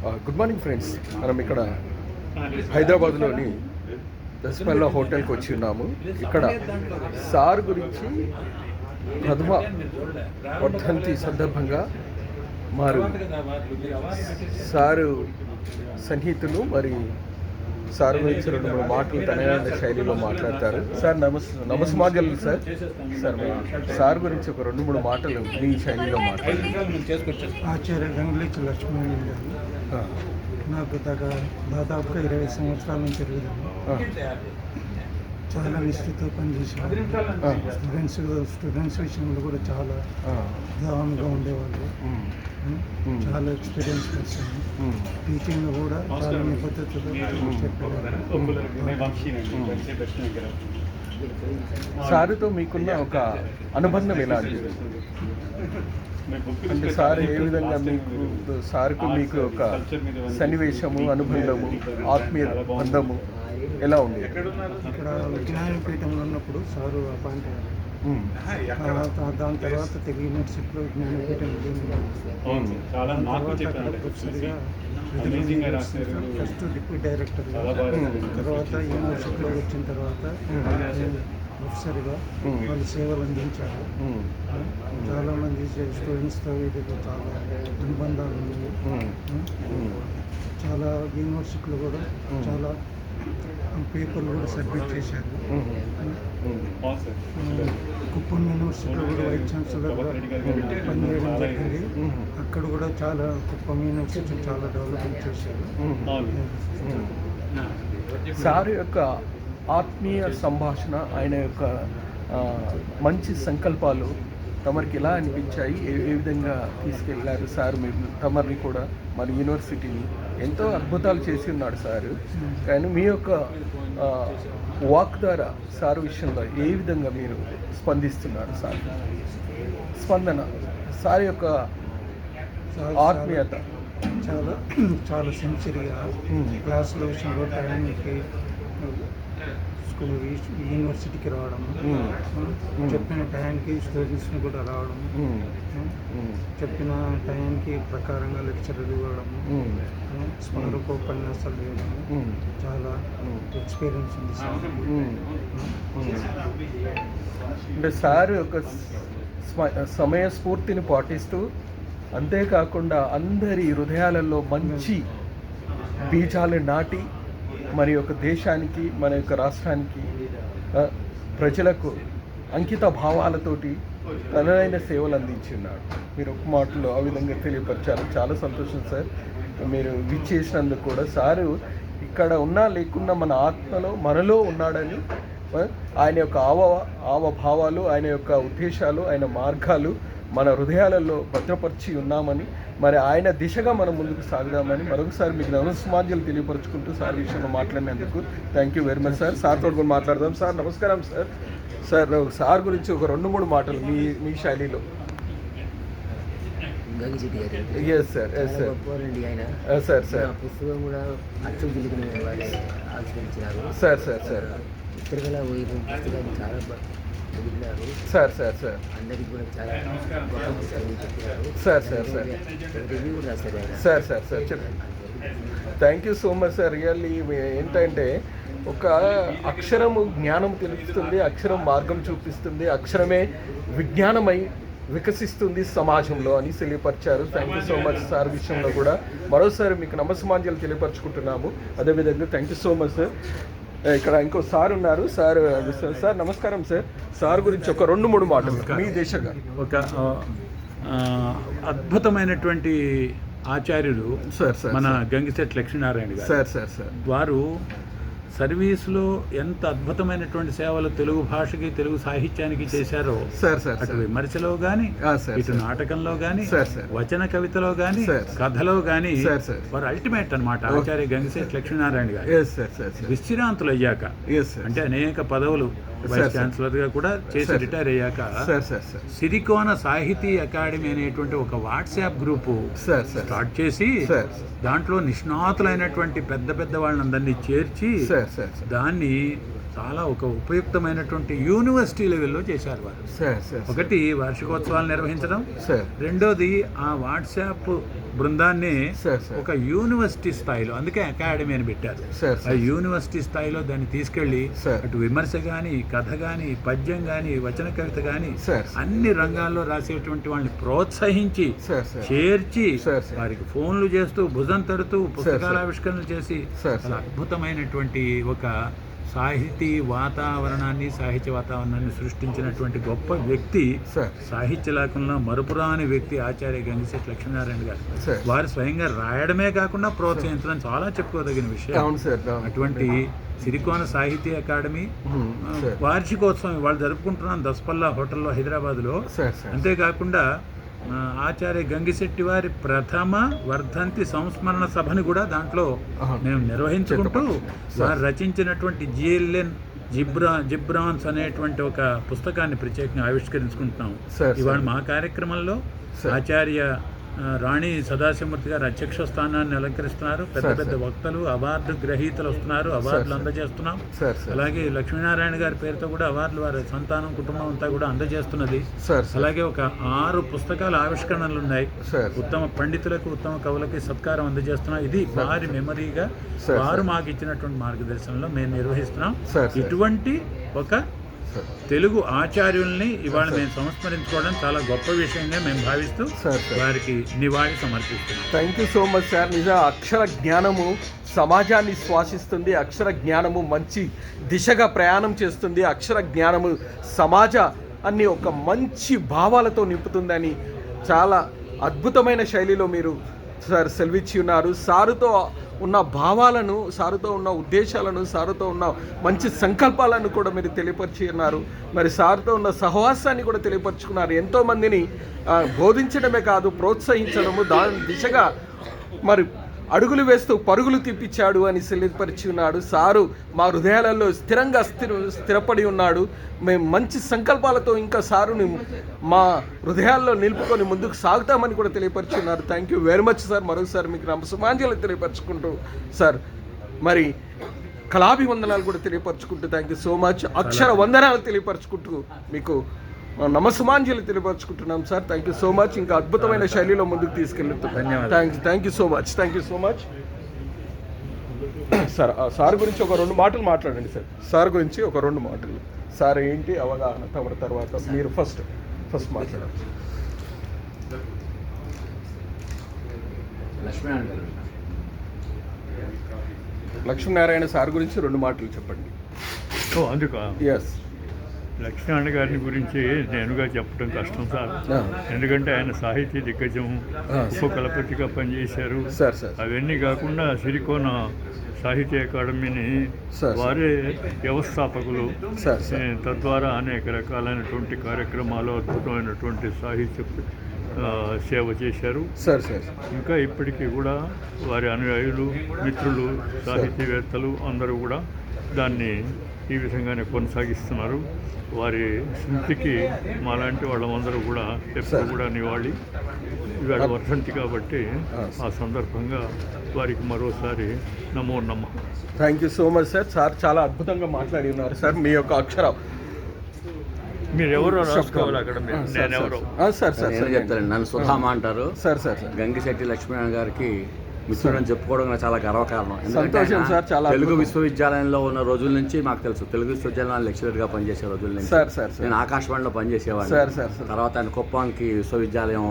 Good morning friends. మనం ఇక్కడ హైదరాబాద్లోని దస్పల్లా హోటల్కి వచ్చి ఉన్నాము. ఇక్కడ సార్ గురించి ప్రథమ వర్ధంతి సందర్భంగా మారు సారు సన్నిహితులు మరి సార్ గురించి 2-3 మాటలు తనైన శైలిలో మాట్లాడతారు. Sir నమస్మాజలు sir. సార్ గురించి ఒక 2-3 మాటలు మీ శైలిలో మాట్లాడారు. ఆచార్య గంగులీకి లక్ష్మణ్ గారు నాకు దాదాపుగా 20 సంవత్సరాల నుంచి తిరుగుతాను. చాలా నిష్ఠతో పనిచేసాను. స్టూడెంట్స్ విషయంలో కూడా చాలా ఉదాహరణగా ఉండేవాళ్ళు. చాలా ఎక్స్పీరియన్స్ పర్సన్. టీచింగ్ కూడా చాలా నిబద్ధతతో చెప్పేవారు. సార్తో మీకున్న ఒక అనుబంధం ఎలాంటిది? అంటే సార్ ఏ విధంగా సార్కు మీకు ఒక సన్నివేశము, అనుబంధము, ఆత్మీయ బంధము ఎలా ఉంది? ఇక్కడ విజ్ఞానపీఠంలో ఉన్నప్పుడు సారు అపాయింట్ అయ్యారు. దాని తర్వాత తెలుగు యూనివర్సిటీలో విజ్ఞానపీఠం ఫస్ట్ డిప్యూటీ డైరెక్టర్, తర్వాత యూనివర్సిటీలో వచ్చిన తర్వాత ప్రొఫెసర్గా వాళ్ళు సేవలు అందించారు. చాలామంది స్టూడెంట్స్తో వీటితో చాలా అనుబంధాలు ఉన్నాయి. చాలా యూనివర్సిటీలో కూడా చాలా పేపర్లు కూడా సబ్మిట్ చేశారు. కుప్పం యూనివర్సిటీలో కూడా వైస్ ఛాన్సలర్గా పనిచేయడం జరిగింది. అక్కడ కూడా చాలా కుప్పం యూనివర్సిటీ చాలా డెవలప్మెంట్ చేశారు. సార్ యొక్క ఆత్మీయ సంభాషణ, ఆయన యొక్క మంచి సంకల్పాలు తమరికి ఎలా అనిపించాయి? ఏ విధంగా తీసుకెళ్ళారు సార్? మీరు తమరిని కూడా మన యూనివర్సిటీని ఎంతో అద్భుతాలు చేసి ఉన్నాడు సార్. కానీ మీ యొక్క వాక్ ద్వారా సార్ విషయంలో ఏ విధంగా మీరు స్పందిస్తున్నారు? సార్ స్పందన, సార్ యొక్క ఆత్మీయత చాలా చాలా సిన్సియర్గా క్లాసుల విషయంలో టైంకి యూనివర్సిటీకి రావడం, చెప్పిన టైంకి స్టూడెంట్స్ని కూడా రావడం, చెప్పిన టైంకి ప్రకారంగా లెక్చర్లు ఇవ్వడం, స్మారక ఉపన్యాసాలు ఇవ్వడం చాలా ఎక్స్పీరియన్స్ ఉంది సార్. అంటే సార్ యొక్క సమయస్ఫూర్తిని పాటిస్తూ, అంతేకాకుండా అందరి హృదయాలలో మంచి బీజాలు నాటి మరి యొక్క దేశానికి, మన యొక్క రాష్ట్రానికి, ప్రజలకు అంకిత భావాలతోటి తనదైన సేవలు అందించున్నాడు. మీరు ఒక మాటలో ఆ విధంగా తెలియపరిచారు. చాలా సంతోషం సార్. మీరు విచ్చేసినందుకు కూడా సారు ఇక్కడ ఉన్నా లేకున్నా మన ఆత్మలో మనలో ఉన్నాడని, ఆయన యొక్క ఆవభావాలు, ఆయన యొక్క ఉద్దేశాలు, ఆయన మార్గాలు మన హృదయాలలో భద్రపరిచి ఉన్నామని, మరి ఆయన దిశగా మనం ముందుకు సాగుదామని మరొకసారి మీకు నమస్మాంజలు తెలియపరుచుకుంటూ సార్ విషయంలో మాట్లాడినందుకు thank you very much sir. సార్తో కూడా మాట్లాడదాం. సార్ నమస్కారం సార్. సార్ గురించి ఒక 2-3 మాటలు మీ శైలిలో. Yes sir, yes sir, sir sir పుస్తకం కూడా అచ్చు సార్ సార్ సార్ తిరుమల పుస్తకాన్ని చాలా సార్ సార్ సార్ అందరికి కూడా చాలా చెప్పారు. సార్ సార్ సార్ రివ్యూ కూడా రాశారు. సార్ సార్ సార్ చెప్పండి. Thank you so much sir. Really ఏంటంటే ఒక అక్షరము జ్ఞానం తెలుస్తుంది, అక్షరం మార్గం చూపిస్తుంది, అక్షరమే విజ్ఞానమై వికసిస్తుంది సమాజంలో అని తెలియపరిచారు. Thank you so much sir విషయంలో కూడా మరోసారి మీకు నమస్మాంజలు తెలియపరుచుకుంటున్నాము. అదేవిధంగా thank you so much sir. ఇక్కడ ఇంకో సార్ ఉన్నారు. సార్ నమస్కారం సార్. సార్ గురించి ఒక 2-3 మాటలు మీ దిశగా. ఒక అద్భుతమైనటువంటి ఆచార్యులు సార్ మన గంగిశెట్టి లక్ష్మీనారాయణ గారు. సార్ వారు సర్వీస్లో ఎంత అద్భుతమైనటువంటి సేవలు తెలుగు భాషకి, తెలుగు సాహిత్యానికి చేశారో అటు విమర్శలో కానీ, ఇటు నాటకంలో కానీ, వచన కవితలో కానీ, కథలో కానీ వారు అల్టిమేట్ అన్నమాట. ఆచార్య గంగిశెట్టి లక్ష్మీనారాయణ గారు విశ్రాంతులు అయ్యాక, అంటే అనేక పదవులు వైస్ ఛాన్సలర్ గా కూడా చేసి రిటైర్ అయ్యాక సిరికోన సాహితీ అకాడమీ అనేటువంటి ఒక వాట్సాప్ గ్రూపు స్టార్ట్ చేసి దాంట్లో నిష్ణాతులైనటువంటి పెద్ద వాళ్ళందరినీ చేర్చి దాన్ని చాలా ఒక ఉపయుక్తమైనటువంటి యూనివర్సిటీ లెవెల్లో చేశారు వారు. ఒకటి వార్షికోత్సవాలు నిర్వహించడం, రెండోది ఆ వాట్సాప్ బృందాన్ని సార్ సార్ ఒక యూనివర్సిటీ స్థాయిలో, అందుకే అకాడమీ అని పెట్టారు. సార్ ఆ యూనివర్సిటీ స్థాయిలో దాన్ని తీసుకెళ్ళి సార్ అటు విమర్శ కానీ, కథ కానీ, పద్యం కానీ, వచన కవిత కానీ సార్ అన్ని రంగాల్లో రాసేటువంటి వాళ్ళని ప్రోత్సహించి సార్ సార్ చేర్చి సార్ సార్ వారికి ఫోన్లు చేస్తూ భుజం తడుతూ పుస్తకాల సార్. ఆవిష్కరణలు చేసి సార్ చాలా అద్భుతమైనటువంటి ఒక సాహితీ వాతావరణాన్ని, సాహిత్య వాతావరణాన్ని సృష్టించినటువంటి గొప్ప వ్యక్తి, సార్ సాహిత్య లోకంలో మరుపురాని వ్యక్తి ఆచార్య గంగిశెట్టి లక్ష్మీనారాయణ గారు. సార్ వారు స్వయంగా రాయడమే కాకుండా ప్రోత్సహించడం చాలా చెప్పుకోదగిన విషయం. అవును సార్ అవును. అటువంటి సిరికోన సాహిత్య అకాడమీ సార్ వార్షికోత్సవం ఇవాళ జరుపుకుంటున్నాం దస్పల్లా హోటల్లో హైదరాబాద్లో. సార్ సార్ అంతేకాకుండా ఆచార్య గంగిశెట్టి వారి ప్రథమ వర్ధంతి సంస్మరణ సభని కూడా దాంట్లో మేము నిర్వహించుకుంటూ వారు రచించినటువంటి జిఎల్ఎన్ జిబ్రాన్స్ అనేటువంటి ఒక పుస్తకాన్ని ప్రత్యేకంగా ఆవిష్కరించుకుంటున్నాం. ఇవాళ మా కార్యక్రమంలో ఆచార్య రాణి సదాశివమూర్తి గారు అధ్యక్ష స్థానాన్ని అలంకరిస్తున్నారు. పెద్ద పెద్ద వక్తలు, అవార్డు గ్రహీతలు వస్తున్నారు, అవార్డులు అందజేస్తున్నాం. అలాగే లక్ష్మీనారాయణ గారి పేరుతో కూడా అవార్డులు వారి సంతానం, కుటుంబం అంతా కూడా అందజేస్తున్నది. అలాగే ఒక 6 పుస్తకాల ఆవిష్కరణలు ఉన్నాయి. ఉత్తమ పండితులకు, ఉత్తమ కవులకి సత్కారం అందజేస్తున్నాం. ఇది వారి మెమరీగా వారు మాకు ఇచ్చినటువంటి మార్గదర్శనంలో మేము నిర్వహిస్తున్నాం. ఇటువంటి ఒక తెలుగు ఆచార్యుల్ని ఇవాళ మేము సంస్మరించుకోవడం చాలా గొప్ప విషయంగా మేము భావిస్తూ వారికి నివాళి సమర్పిస్తున్నాం. Thank you so much sir. నిజం అక్షర జ్ఞానము సమాజాన్ని శ్వాసిస్తుంది, అక్షర జ్ఞానము మంచి దిశగా ప్రయాణం చేస్తుంది, అక్షర జ్ఞానము సమాజాన్ని ఒక మంచి భావాలతో నింపుతుందని చాలా అద్భుతమైన శైలిలో మీరు సార్ సెలవిచ్చి ఉన్నారు. సారుతో ఉన్న భావాలను, సారుతో ఉన్న ఉద్దేశాలను, సారుతో ఉన్న మంచి సంకల్పాలను కూడా మీరు తెలియపరిచి ఉన్నారు. మరి సారుతో ఉన్న సహవాసాన్ని కూడా తెలియపరుచుకున్నారు. ఎంతోమందిని బోధించడమే కాదు, ప్రోత్సహించడము, దాని దిశగా మరి అడుగులు వేస్తూ పరుగులు తీపిచ్చాడు అని తెలియపరిచి ఉన్నాడు. సారు మా హృదయాలలో స్థిరంగా స్థిరపడి ఉన్నాడు. మేము మంచి సంకల్పాలతో ఇంకా సారుని మా హృదయాల్లో నిలుపుకొని ముందుకు సాగుతామని కూడా తెలియపరిచి ఉన్నారు. Thank you very much sir. మరొకసారి మీకు నమస్సుమాంజలి తెలియపరచుకుంటూ సార్ మరి కళాభివందనాలు కూడా తెలియపరచుకుంటూ థ్యాంక్ యూ సో మచ్. అక్షర వందనాలు తెలియపరచుకుంటూ మీకు నమస్సుమాంజలి తెలియపరచుకుంటున్నాం sir. Thank you so much. ఇంకా అద్భుతమైన శైలిలో ముందుకు తీసుకెళ్తున్నాం. Thank you so much. Thank you so much sir. Sir గురించి ఒక 2 మాటలు మాట్లాడండి సార్. సార్ గురించి ఒక 2 మాటలు. సార్ ఏంటి అవగాహన, తమ తర్వాత మీరు ఫస్ట్ మాట్లాడారు. లక్ష్మీనారాయణ సార్ గురించి 2 మాటలు చెప్పండి. అందుకు ఎస్, లక్ష్మీనారాయణ గారిని గురించి నేనుగా చెప్పడం కష్టం సార్. ఎందుకంటే ఆయన సాహితీ దిగ్గజం, ఉపకులపతిగా పనిచేశారు. అవన్నీ కాకుండా సిరికోన సాహిత్య అకాడమీని వారే వ్యవస్థాపకులు. తద్వారా అనేక రకాలైనటువంటి కార్యక్రమాలు, అద్భుతమైనటువంటి సాహిత్య సేవ చేశారు. ఇంకా ఇప్పటికీ కూడా వారి అనుయాయులు, మిత్రులు, సాహితీవేత్తలు అందరూ కూడా దాన్ని ఈ విధంగానే కొనసాగిస్తున్నారు. వారి స్మృతికి మాలాంటి వాళ్ళందరూ కూడా ఎప్పుడు కూడా నివాళి. ఇవాళ వర్ధంతి కాబట్టి ఆ సందర్భంగా వారికి మరోసారి నమో నమః. Thank you so much sir. Sir చాలా అద్భుతంగా మాట్లాడి ఉన్నారు సార్. మీ యొక్క అక్షరం మీరు ఎవరో రాసుకోవాలి అక్కడ. నేనెవరో చెప్తారండి. నన్ను సుధామ అంటారు. గంగిశెట్టి లక్ష్మీనారాయణ గారికి మిత్రుడని చెప్పుకోవడం చాలా గర్వకారణం. సంతోషం సార్. చాలా తెలుగు విశ్వవిద్యాలయంలో ఉన్న రోజుల నుంచి మాకు తెలుసు. తెలుగు విశ్వవిద్యాలయం లెక్చరర్గా పనిచేసే రోజుల నుంచి నేను ఆకాశవాణిలో పనిచేసేవాడిని. తర్వాత ఆయన కుప్పాంకి విశ్వవిద్యాలయం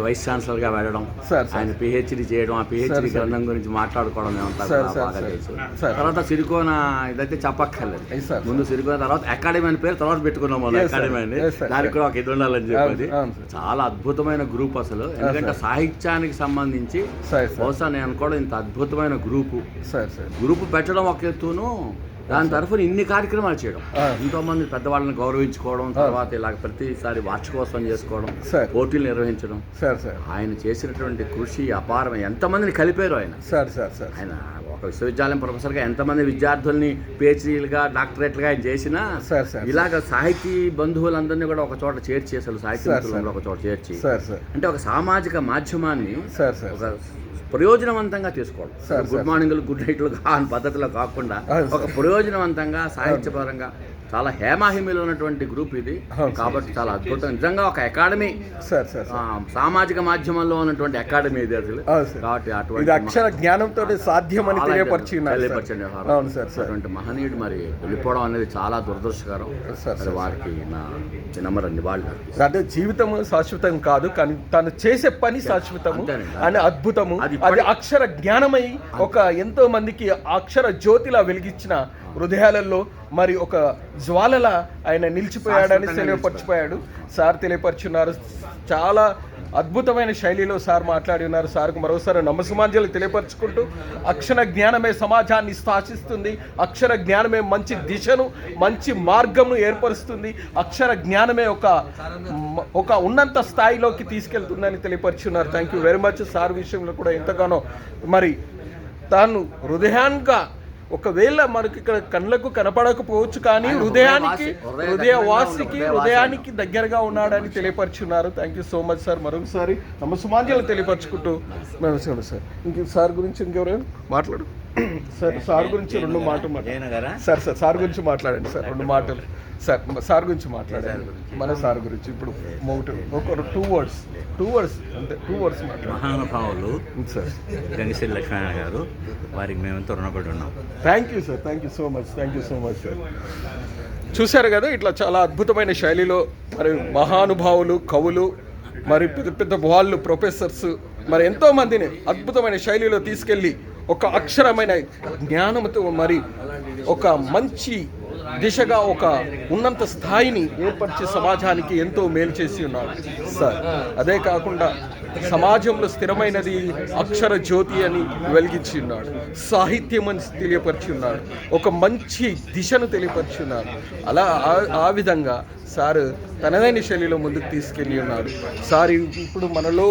వైస్ ఛాన్సలర్గా వెళ్ళడం, ఆయన పిహెచ్డి చేయడం, ఆ పిహెచ్డి గ్రంథం గురించి మాట్లాడుకోవడం మేమంతా బాగా తెలుసు. తర్వాత సిరికోన ఇదైతే చెప్పక్కర్లేదు. ముందు సిరికోన, తర్వాత అకాడమీ అని పేరు తర్వాత పెట్టుకున్నాం మనం అకాడమీ అని. దానికి కూడా ఒక ఇది ఉండాలని చెప్పేది. చాలా అద్భుతమైన గ్రూప్ అసలు. ఎందుకంటే సాహిత్యానికి సంబంధించి బహుశా నేను అనుకోవడం ఇంత అద్భుతమైన గ్రూపు పెట్టడం ఒక ఎత్తును, దాని తరఫున ఇన్ని కార్యక్రమాలు చేయడం, ఎంతోమంది పెద్దవాళ్ళని గౌరవించుకోవడం, తర్వాత ఇలాగ ప్రతిసారి వార్షికోత్సవం చేసుకోవడం, పోటీలు నిర్వహించడం. ఆయన చేసినటువంటి కృషి అపారం. ఎంతమందిని కలిపారు ఆయన. ఆయన ఒక విశ్వవిద్యాలయం ప్రొఫెసర్గా ఎంతమంది విద్యార్థుల్ని పిహెచ్డీలుగా, డాక్టరేట్లుగా ఆయన చేసినా ఇలాగ సాహితీ బంధువులందరినీ కూడా ఒక చోట చేర్చి, అసలు సాహిత్య బంధువులను ఒక చోట చేర్చి, అంటే ఒక సామాజిక మాధ్యమాన్ని ఒక ప్రయోజనవంతంగా తీసుకోవడం. గుడ్ మార్నింగ్లు, గుడ్ నైట్లు అని పద్ధతిలో కాకుండా ఒక ప్రయోజనవంతంగా సాహిత్యపరంగా చాలా హేమాహిమీలు ఉన్నటువంటి గ్రూప్ ఇది. కాబట్టి చాలా అద్భుతం, నిజంగా ఒక అకాడమీ సార్. సామాజిక మాధ్యమంలో ఉన్నటువంటి అకాడమీ ఇది అసలు. కాబట్టి ఇది అక్షర జ్ఞానంతో సాధ్యమని తెలియపరిచింది. అవును సార్. అటువంటి మహనీయుడు మరి వెళ్ళిపోవడం అనేది చాలా దురదృష్టకరం. వారికి నా చిన్నమరండి వాళ్ళు. అంటే జీవితము శాశ్వతం కాదు, కానీ తను చేసే పని శాశ్వతము అని అద్భుతము. అది అక్షర జ్ఞానమై ఒక ఎంతో మందికి అక్షర జ్యోతిలా వెలిగించిన హృదయాలలో మరి ఒక జ్వాలలా ఆయన నిలిచిపోయాడని తెలియపరిచిపోయాడు. సార్ తెలియపరుచున్నారు. చాలా అద్భుతమైన శైలిలో సార్ మాట్లాడి ఉన్నారు. సార్కు మరోసారి నమస్సుమాంజలి తెలియపరుచుకుంటూ, అక్షర జ్ఞానమే సమాజాన్ని శాసిస్తుంది, అక్షర జ్ఞానమే మంచి దిశను మంచి మార్గంను ఏర్పరుస్తుంది, అక్షర జ్ఞానమే ఒక ఉన్నత స్థాయిలోకి తీసుకెళ్తుందని తెలియపరుచున్నారు. Thank you very much. Sir విషయంలో కూడా ఎంతగానో మరి తాను హృదయంగా, ఒకవేళ మనకి ఇక్కడ కళ్ళకు కనపడకపోవచ్చు కానీ హృదయానికి దగ్గరగా ఉన్నాడని తెలియపరుచున్నారు. Thank you so much sir. మరొకసారి నమస్సుమాంజలు తెలియపరచుకుంటూ సార్ ఇంక సార్ గురించి ఇంకెవరైనా మాట్లాడు సార్ గురించి 2 మాటలు సార్ గురించి మాట్లాడండి సార్. 2 మాటలు సార్ గురించి మాట్లాడండి. మన సార్ గురించి ఇప్పుడు ఒక 2 words అంటే 2 words మాట్లాడండి. మహానుభావులు సార్ గంగిశ్రీ లక్ష్మణ గారు, వారికి మేమెంతో రుణపడి ఉన్నాం. Thank you sir. Thank you so much sir. చూశారు కదా, ఇట్లా చాలా అద్భుతమైన శైలిలో మరి మహానుభావులు, కవులు, మరి పెద్ద వాళ్ళు, ప్రొఫెసర్స్ మరి ఎంతోమందిని అద్భుతమైన శైలిలో తీసుకెళ్ళి ఒక అక్షరమైన జ్ఞానంతో మరి ఒక మంచి దిశగా ఒక ఉన్నత స్థాయిని ఏర్పరిచే సమాజానికి ఎంతో మేలు చేసి ఉన్నాడు సార్. అదే కాకుండా సమాజంలో స్థిరమైనది అక్షర జ్యోతి అని వెలిగించి ఉన్నాడు, సాహిత్యం అని తెలియపరిచి ఉన్నాడు, ఒక మంచి దిశను తెలియపరిచి ఉన్నాడు. అలా ఆ విధంగా సార్ తనదైన శైలిలో ముందుకు తీసుకెళ్ళి ఉన్నాడు. సార్ ఇప్పుడు మనలో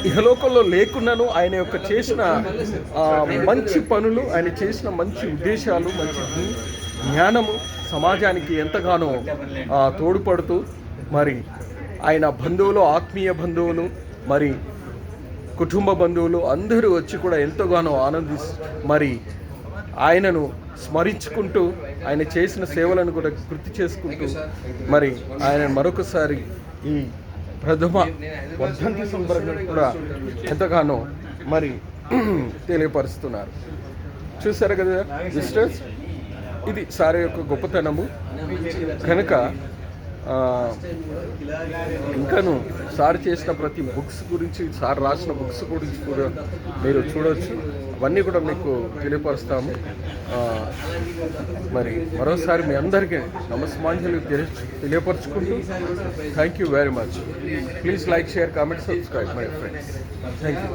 ఇహలోకంలో లేకున్నాను ఆయన యొక్క చేసిన మంచి పనులు, ఆయన చేసిన మంచి ఉద్దేశాలు, మంచి జ్ఞానము సమాజానికి ఎంతగానో తోడ్పడుతూ మరి ఆయన బంధువులు, ఆత్మీయ బంధువులు, మరి కుటుంబ బంధువులు అందరూ వచ్చి కూడా ఎంతగానో మరి ఆయనను స్మరించుకుంటూ ఆయన చేసిన సేవలను కూడా గుర్తు చేసుకుంటూ మరి ఆయన మరొకసారి ఈ ప్రథమ వర్ధంతి సందర్భంగా కూడా ఎంతగానో మరి తెలియపరుస్తున్నారు. చూశారు కదా సిస్టర్స్, ఇది సార్ యొక్క గొప్పతనము. కనుక ఇంకాను సార్ చేసిన ప్రతి బుక్స్ గురించి, సార్ రాసిన బుక్స్ గురించి కూడా మీరు చూడవచ్చు. అవన్నీ కూడా మీకు తెలియపరుస్తాము. మరి మరోసారి మీ అందరికీ నమస్మాంజలి తెలియపరచుకుంటూ thank you very much. Please like, share, comment, subscribe my friends. Thank you.